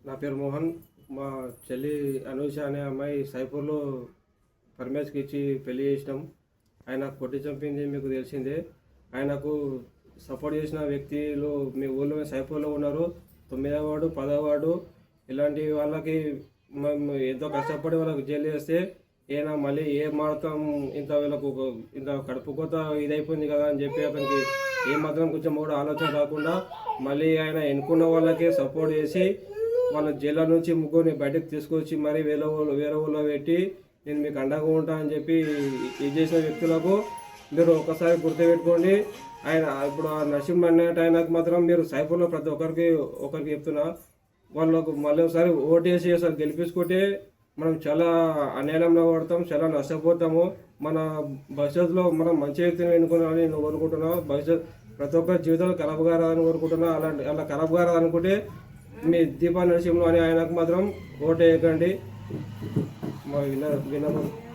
నా పేరు మోహన్. మా చెల్లి అనూష అనే అమ్మాయి సైపూర్లో పరమేశ్కి ఇచ్చి పెళ్లి చేసినాం. ఆయన కొట్టి చంపింది మీకు తెలిసిందే. ఆయనకు సపోర్ట్ చేసిన వ్యక్తులు మీ ఊళ్ళో సైపూర్లో ఉన్నారు. 9వ వార్డు 10వ వార్డు ఇలాంటి వాళ్ళకి మేము ఎంతో కష్టపడి వాళ్ళకి జైలు చేస్తే ఈయన మళ్ళీ ఏం మాత్రం ఇంత వీళ్ళకు ఇంత కడుపు కొత్త ఇదైపోయింది కదా అని చెప్పి అతనికి ఏమాత్రం కొంచెం కూడా ఆలోచన రాకుండా మళ్ళీ ఆయన ఎన్నుకున్న వాళ్ళకే సపోర్ట్ చేసి వాళ్ళ జైలు నుంచి ముగ్గురిని బయటకు తీసుకొచ్చి మరి వేరే ఊళ్ళో పెట్టి నేను మీకు అండగా ఉంటా అని చెప్పి ఇది చేసిన వ్యక్తులకు మీరు ఒకసారి గుర్తుపెట్టుకోండి. ఆయన ఇప్పుడు ఆ నరసింహ అన్నట్టు ఆయనకు మాత్రం మీరు సైపూర్లో ప్రతి ఒకరికి చెప్తున్నా, వాళ్ళకు మళ్ళీ ఒకసారి ఓటేసి అసలు గెలిపించుకుంటే మనం చాలా అన్యాయంలో పడతాం, చాలా నష్టపోతాము. మన భవిష్యత్తులో మనం మంచి వ్యక్తిని ఎన్నుకున్నామని నేను కోరుకుంటున్నాను. ప్రతి ఒక్కరి జీవితంలో ఖరాబ్ కారాదని కోరుకుంటున్నా. అలా ఖరాబ్ కారాదనుకుంటే మీ దీపా నరసింహులు అని ఆయనకు మాత్రం ఓటు వేయకండి. మా విన్నపం.